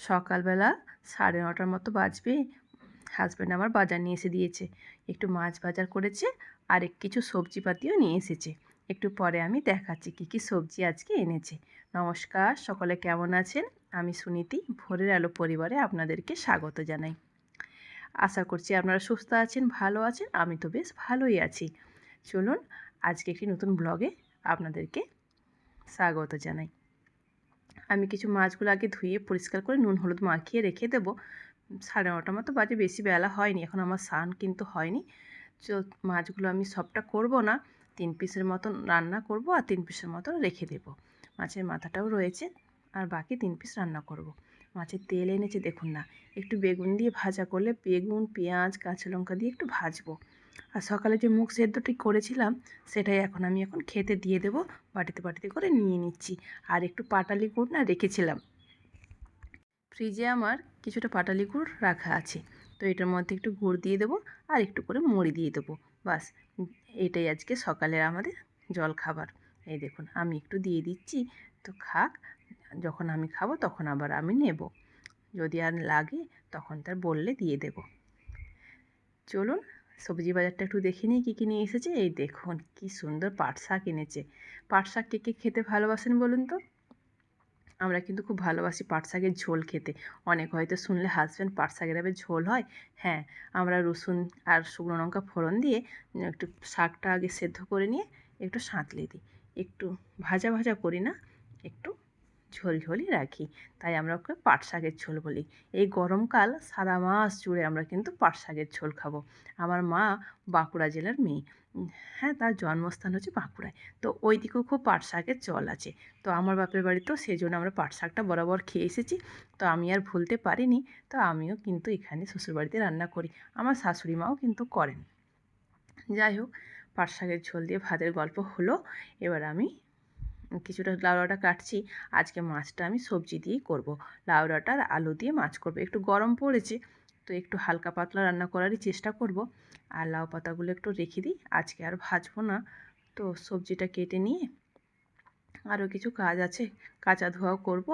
সকালবেলা 9:30টার মতো বাজবে। হাজব্যান্ড আমার বাজার নিয়ে এসে দিয়েছে, একটু মাছ বাজার করেছে আর কিছু সবজিপাতিও নিয়ে এসেছে। একটু পরে আমি দেখাচ্ছি কী কী সবজি আজকে এনেছে। নমস্কার, সকলে কেমন আছেন? আমি সুনীতি, ভোরের আলো পরিবারে আপনাদেরকে স্বাগত জানাই। আশা করছি আপনারা সুস্থ আছেন, ভালো আছেন। আমি তো বেশ ভালোই আছি। চলুন আজকে একটি নতুন ব্লগে আপনাদেরকে স্বাগত জানাই। আমি কিছু মাছগুলো আগে ধুয়ে পরিষ্কার করে নুন হলুদ মাখিয়ে রেখে দেবো। 9:30টার মতো বাজে, বেশি বেলা হয়নি, এখন আমার স্নান কিন্তু হয়নি। মাছগুলো আমি সবটা করব না, 3 পিসের মতন রান্না করব আর 3 পিসের মতন রেখে দেব। মাছের মাথাটাও রয়েছে আর বাকি 3 পিস রান্না করব। মাছের তেল এনেছে দেখুন না, একটু বেগুন দিয়ে ভাজা করলে, বেগুন পেঁয়াজ কাঁচা লঙ্কা দিয়ে একটু ভাজবো। আর সকালে যে মুগ সেদ্ধটি করেছিলাম সেটাই আমি এখন খেতে দিয়ে দেবো। বাটিতে করে নিয়ে নিচ্ছি। আর একটু পাটালি গুড় না রেখেছিলাম ফ্রিজে, আমার কিছুটা পাটালি গুড় রাখা আছে, তো এটার মধ্যে একটু গুড় দিয়ে দেবো আর একটু করে মুড়ি দিয়ে দেবো। বাস, এটাই আজকে সকালের আমাদের জল খাবার। এই দেখুন আমি একটু দিয়ে দিচ্ছি, তো খাক, যখন আমি খাবো তখন আবার আমি নেব, যদি আর লাগে তখন তার বললে দিয়ে দেব। চলুন সবজি বাজারটা একটু দেখে নিই কী কী নিয়ে এসেছে। এই দেখুন কি সুন্দর পাট শাক এনেছে। পাট শাক কে কে খেতে ভালোবাসেন বলুন তো? আমরা কিন্তু খুব ভালোবাসি পাট শাকের ঝোল খেতে। অনেক হয়তো শুনলে হাসবেন, পাট শাকের আবার ঝোল হয়? হ্যাঁ, আমরা রসুন আর শুকনো লঙ্কা ফোড়ন দিয়ে একটু শাকটা আগে সেদ্ধ করে নিয়ে একটু সাঁতলে দিই, একটু ভাজা ভাজা করি না, একটু ঝোল ঝোলই রাখি, তাই আমরা ওকে পাট শাকের ঝোল বলি। এই গরমকাল সারা মাস জুড়ে আমরা কিন্তু পাট শাকের ঝোল খাবো। আমার মা বাঁকুড়া জেলার মেয়ে, হ্যাঁ, তার জন্মস্থান হচ্ছে বাঁকুড়ায়, তো ওই দিকেও খুব পাট শাকের চল আছে। তো আমার বাপের বাড়িতেও সেই জন্য আমরা পাট শাকটা বরাবর খেয়ে এসেছি, তো আমি আর ভুলতে পারিনি। তো আমিও কিন্তু এখানে শ্বশুরবাড়িতে রান্না করি, আমার শাশুড়ি মাও কিন্তু করেন। যাই হোক, পাট শাকের ঝোল দিয়ে ভাতের গল্প হলো। এবার আমি কিছুটা লাউ ডাঁটা কাটছি। আজকে মাছটা আমি সবজি দিয়েই করব, লাউ ডাঁটা আর আলু দিয়ে মাছ করব। একটু গরম পড়েছে, তো একটু হালকা পাতলা রান্না করারই চেষ্টা করব। আর লাউ পাতাগুলো একটু রেখে দিই, আজকে আর ভাজবো না। তো সবজিটা কেটে নিয়ে আরও কিছু কাজ আছে, কাচা ধোয়াও করব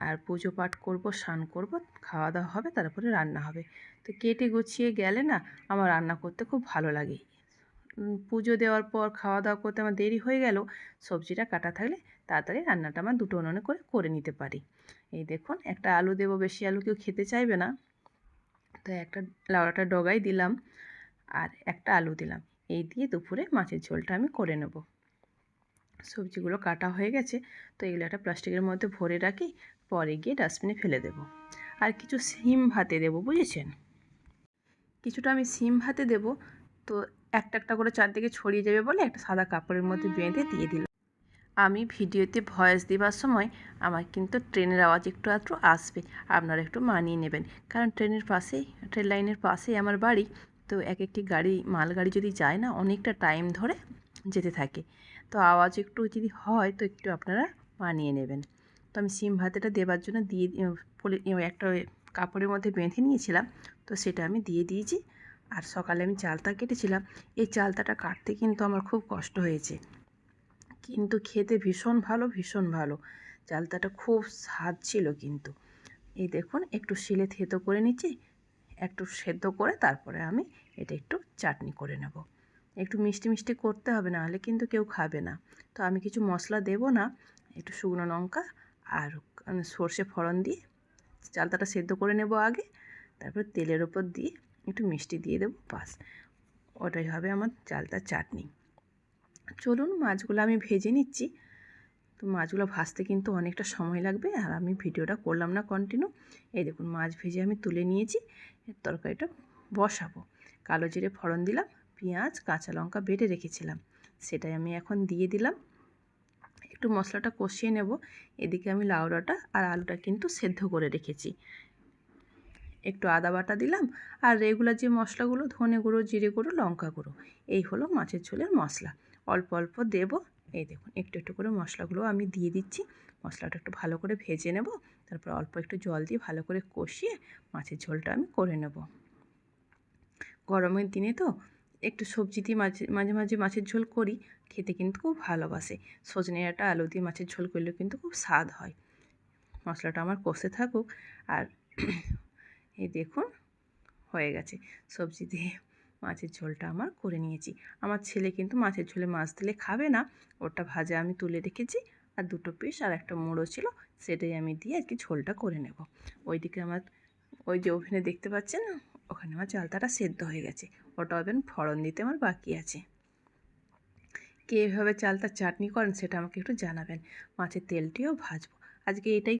আর পুজো পাঠ করব, স্নান করব, খাওয়া দাওয়া হবে, তারপরে রান্না হবে। তো কেটে গুছিয়ে গেলে না আমার রান্না করতে খুব ভালো লাগে। পুজো দেওয়ার পর খাওয়া দাওয়া করতে আমার দেরি হয়ে গেল, সবজিটা কাটা থাকলে তাড়াতাড়ি রান্নাটা আমার দুটো উনুনে করে নিতে পারি। এই দেখুন একটা আলু দেবো, বেশি আলু কেউ খেতে চাইবে না, তো একটা লাউড়াটা ডগাই দিলাম আর একটা আলু দিলাম। এই দিয়ে দুপুরে মাছের ঝোলটা আমি করে নেব। সবজিগুলো কাটা হয়ে গেছে, তো এগুলো একটা প্লাস্টিকের মধ্যে ভরে রাখি, পরে গিয়ে ডাস্টবিনে ফেলে দেব। আর কিছু সিম ভাতে দেবো, বুঝেছেন? কিছুটা আমি সিম ভাতে দেব, তো একটা একটা করে চারদিকে ছড়িয়ে যাবে বলে একটা সাদা কাপড়ের মধ্যে বেঁধে দিয়ে দিলাম। আমি ভিডিওতে ভয়েস দেওয়ার সময় আমার কিন্তু ট্রেনের আওয়াজ একটু আধটু আসবে, আপনারা একটু মানিয়ে নেবেন, কারণ ট্রেন লাইনের পাশেই আমার বাড়ি। তো এক একটি গাড়ি, মালগাড়ি যদি যায় না, অনেকটা টাইম ধরে যেতে থাকে, তো আওয়াজ একটু যদি হয় তো একটু আপনারা মানিয়ে নেবেন। তো আমি সিম ভাতেটা দেওয়ার জন্য একটা কাপড়ের মধ্যে বেঁধে নিয়েছিলাম, তো সেটা আমি দিয়ে দিয়েছি। আর সকালে আমি চালতা কেটেছিলাম, এই চালতাটা কাটতে কিন্তু আমার খুব কষ্ট হয়েছে, কিন্তু খেতে ভীষণ ভালো, ভীষণ ভালো। চালতাটা খুব স্বাদ ছিল কিন্তু। এই দেখুন একটু শিলে থেতো করে নিচ্ছি, একটু সেদ্ধ করে তারপরে আমি এটা একটু চাটনি করে নেব। একটু মিষ্টি মিষ্টি করতে হবে, না হলে কিন্তু কেউ খাবে না। তো আমি কিছু মশলা দেব না, একটু শুকনো লঙ্কা আর সর্ষে ফোড়ন দিয়ে চালতাটা সেদ্ধ করে নেব আগে, তারপর তেলের ওপর দিয়ে একটু মিষ্টি দিয়ে দেবো, বাস, ওটাই হবে আমার চালতার চাটনি। চলুন মাছগুলো আমি ভেজে নিচ্ছি। তো মাছগুলো ভাজতে কিন্তু অনেকটা সময় লাগবে, আর আমি ভিডিওটা করলাম না কন্টিনিউ। এই দেখুন মাছ ভেজে আমি তুলে নিয়েছি, তরকারিটা বসাবো। কালো জিরে ফোড়ন দিলাম, পেঁয়াজ কাঁচা লঙ্কা বেটে রেখেছিলাম সেটাই আমি এখন দিয়ে দিলাম। একটু মশলাটা কষিয়ে নেব। এদিকে আমি লাউ ডাঁটা আর আলুটা কিন্তু সেদ্ধ করে রেখেছি। একটু আদা বাটা দিলাম, আর রেগুলার যে মশলাগুলো, ধনে গুঁড়ো, জিরে গুঁড়ো, লঙ্কা গুঁড়ো, এই হলো মাছের ঝোলের মশলা। অল্প অল্প দেব। এই দেখুন একটু একটু করে মশলাগুলো আমি দিয়ে দিচ্ছি। মশলাটা একটু ভালো করে ভেজে নেব, তারপর অল্প একটু জল দিয়ে ভালো করে কষিয়ে মাছের ঝোলটা আমি করে নেব। গরমের দিনে তো একটু সবজি দিয়ে মাঝে মাঝে মাঝে মাছের ঝোল করি, খেতে কিন্তু খুব ভালোবাসে। সজনে ডাঁটা আলু দিয়ে মাছের ঝোল করলেও কিন্তু খুব স্বাদ হয়। মশলাটা আমার কষতে থাকুক। আর এই দেখুন হয়ে গেছে, সবজি দিয়ে মাছের ঝোলটা আমার করে নিয়েছি। আমার ছেলে কিন্তু মাছের ঝোলে মাছ দিলে খাবে না, ওটা ভাজা আমি তুলে রেখেছি। আর দুটো পিস আর একটা মুড়ো ছিল, সেটাই আমি দিয়ে আজকে ঝোলটা করে নেব। ওইদিকে আমার ওই যে ওভেনে দেখতে পাচ্ছেন, ওখানে আমার চালতাটা সেদ্ধ হয়ে গেছে, ওটা ওভেন ফোড়ন দিতে আমার বাকি আছে। কে এভাবে চালতার চাটনি করেন সেটা আমাকে একটু জানাবেন। মাছের তেলটিও ভাজবো আজকে, এটাই